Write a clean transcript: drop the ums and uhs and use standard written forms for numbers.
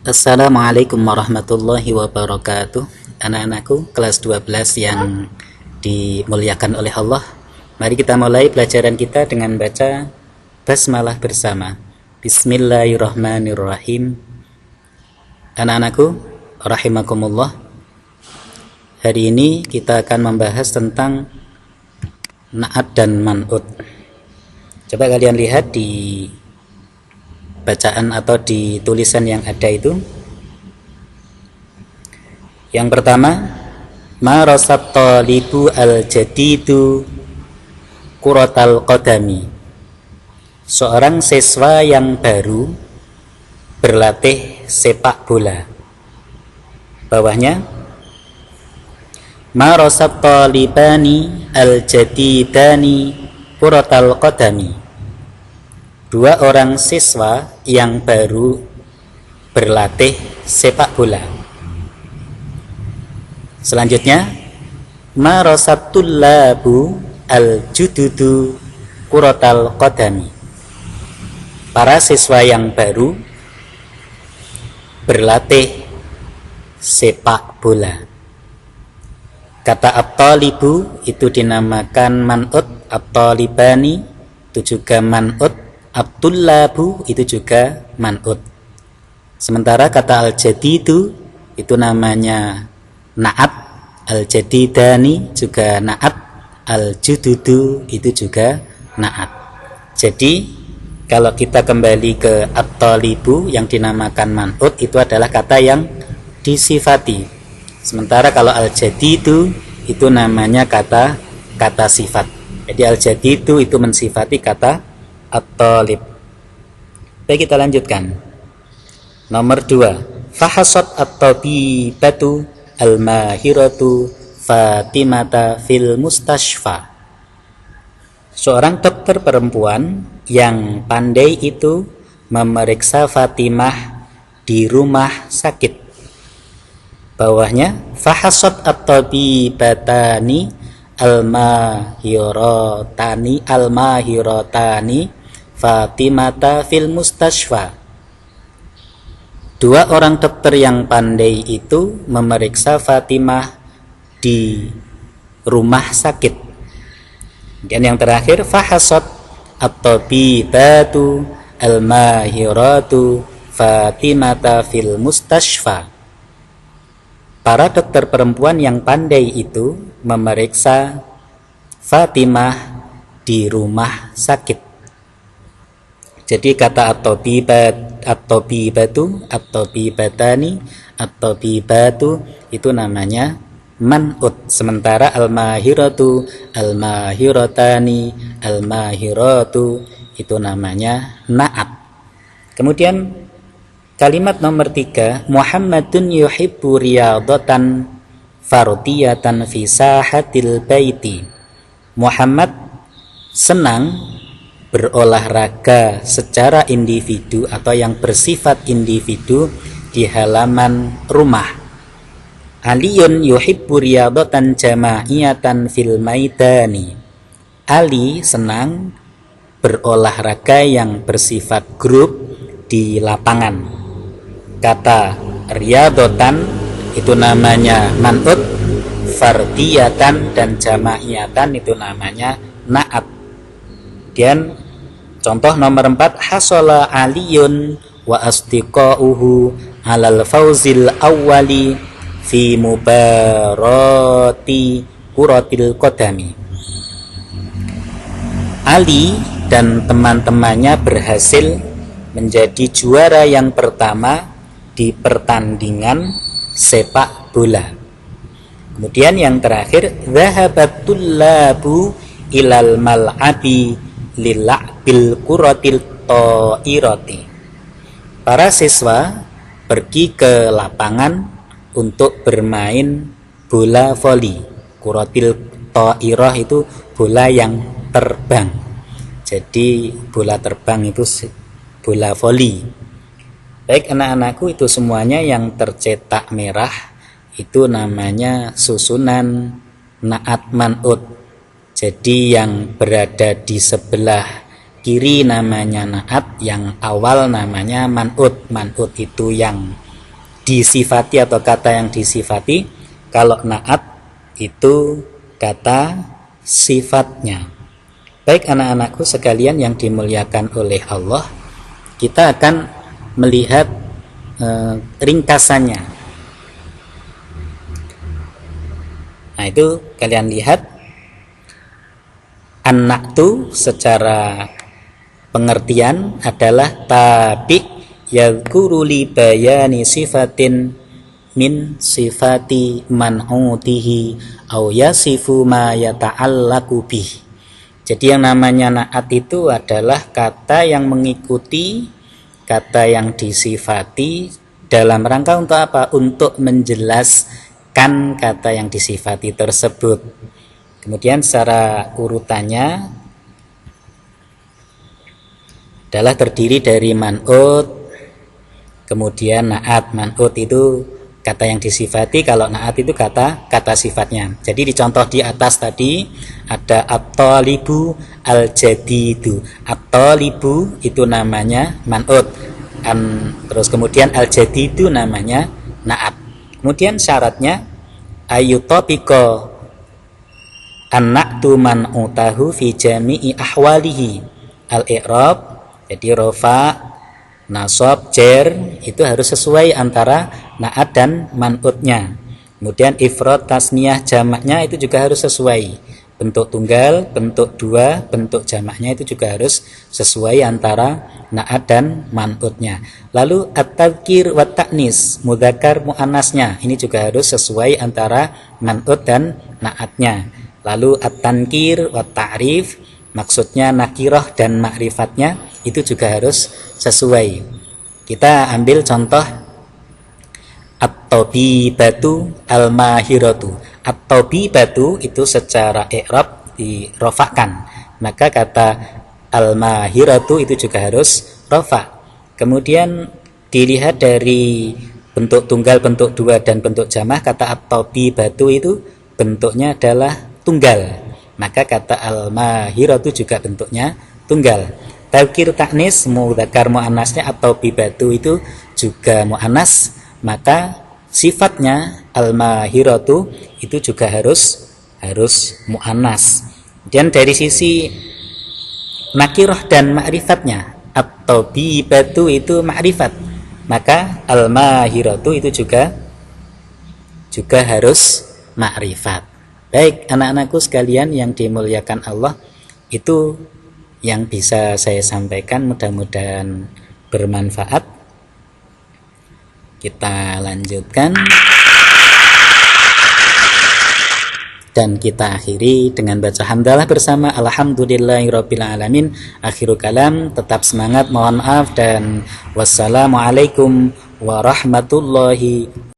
Assalamualaikum warahmatullahi wabarakatuh. Anak-anakku kelas 12 yang dimuliakan oleh Allah, mari kita mulai pelajaran kita dengan baca basmalah bersama. Bismillahirrahmanirrahim. Anak-anakku rahimakumullah, hari ini kita akan membahas tentang na'at dan man'ut. Coba kalian lihat di bacaan atau di tulisan yang ada itu. Yang pertama, ma rasat talibu al-jadidu kuratal qadami. Seorang siswa yang baru berlatih sepak bola. Bawahnya, ma rasat talibani al-jadidani kuratal qadami. Dua orang siswa yang baru berlatih sepak bola. Selanjutnya, ma rasatul labu al-jududu kuratal qadami. Para siswa yang baru berlatih sepak bola. Kata at-talibu itu dinamakan man'ut, at-talibani itu juga man'ut, at-tullabu itu juga man'ut. Sementara kata al-jadidu itu namanya na'at, al-jadidani juga na'at, al-jududu itu juga na'at. Jadi kalau kita kembali ke at-talibu yang dinamakan man'ut, itu adalah kata yang disifati. Sementara kalau al-jadidu itu namanya kata sifat. Jadi al-jadidu itu mensifati kata at-talib. Baik, kita lanjutkan. Nomor 2, fahasat at-tabibatu al-mahiratu Fatimata fil mustashfa. Seorang dokter perempuan yang pandai itu memeriksa Fatimah di rumah sakit. Bawahnya, fahasat at-tabibatani al-mahiratani Fatimata fil mustashfa. Dua orang dokter yang pandai itu memeriksa Fatimah di rumah sakit. Dan yang terakhir, fahasat at-tabibatu al-mahiratu Fatimata fil mustashfa. Para dokter perempuan yang pandai itu memeriksa Fatimah di rumah sakit. Jadi kata at-tabibatu, at-tabibatani, at-tabibatu itu namanya man'ut. Sementara al-mahiratu, al-mahiratani, al-mahiratu itu namanya na'at. Kemudian kalimat nomor 3, Muhammadun yuhibbu riyadatan fardiyatan fi sahatil baiti. Muhammad senang berolahraga secara individu atau yang bersifat individu di halaman rumah. Aliyun yuhibbu riyadatan jama'iyatan fil maidani. Ali senang berolahraga yang bersifat grup di lapangan. Kata riyadatan itu namanya man'ut, fardiyatan dan jama'iyatan itu namanya na'at. Dan contoh nomor 4, hasala aliyun wa asdiqauhu alal fauzil awwali fi mubarati kuratil qadami. Ali dan teman-temannya berhasil menjadi juara yang pertama di pertandingan sepak bola. Kemudian yang terakhir, dhahabatul labu ilal mal'abi lila'bil kuratil ta'irati. Para siswa pergi ke lapangan untuk bermain bola voli. Kuratil ta'irah itu bola yang terbang. Jadi bola terbang itu bola voli. Baik anak-anakku, itu semuanya yang tercetak merah itu namanya susunan na'at man'ut. Jadi yang berada di sebelah kiri namanya na'at, yang awal namanya man'ut. Man'ut itu yang disifati atau kata yang disifati. Kalau na'at itu kata sifatnya. Baik anak-anakku sekalian yang dimuliakan oleh Allah, kita akan melihat ringkasannya. Nah, itu kalian lihat, an-na'tu secara pengertian adalah tabi yadhkuru li bayani sifatin min sifati man'utihi au yasifu ma yata'allaqu bih. Jadi yang namanya na'at itu adalah kata yang mengikuti kata yang disifati dalam rangka untuk apa? Untuk menjelaskan kata yang disifati tersebut. Kemudian secara urutannya adalah terdiri dari man'ut, kemudian na'at. Man'ut itu kata yang disifati, kalau na'at itu kata sifatnya. Jadi dicontoh di atas tadi ada at-talibu al-jadidu. At-talibu itu namanya man'ut, terus kemudian al-jadidu namanya na'at. Kemudian syaratnya ayyutabiqa an-na'tu man'utahu fi jami'i ahwalihi. Al-i'rab, jadi rofa, nasab, jer itu harus sesuai antara na'at dan man'utnya. Kemudian ifrad, tasniyah, jamaknya itu juga harus sesuai. Bentuk tunggal, bentuk dua, bentuk jamaknya itu juga harus sesuai antara na'at dan man'utnya. Lalu at-tadhkir wa ta'nis, mudzakkar muannasnya ini juga harus sesuai antara man'ut dan na'atnya. Lalu at-tankir wa ta'rif, maksudnya nakirah dan ma'rifatnya itu juga harus sesuai. Kita ambil contoh at-tabibatu al-mahiratu. At-tabibatu itu secara i'rab dirofakan, maka kata al-mahiratu itu juga harus rofa. Kemudian dilihat dari bentuk tunggal, bentuk dua, dan bentuk jamah, kata at-tabibatu itu bentuknya adalah tunggal, maka kata al-mahiratu juga bentuknya tunggal. Tadhkir ta'nis, mudzakkar muannasnya atau bibatu itu juga muannas, maka sifatnya al-mahiratu itu juga harus muannas. Dan dari sisi nakirah dan ma'rifatnya, atau bibatu itu ma'rifat, maka al-mahiratu itu juga harus ma'rifat. Baik anak-anakku sekalian yang dimuliakan Allah, itu yang bisa saya sampaikan, mudah-mudahan bermanfaat. Kita lanjutkan dan kita akhiri dengan baca hamdalah bersama alhamdulillahirabbil alamin. Akhirul kalam, tetap semangat, mohon maaf dan wassalamualaikum warahmatullahi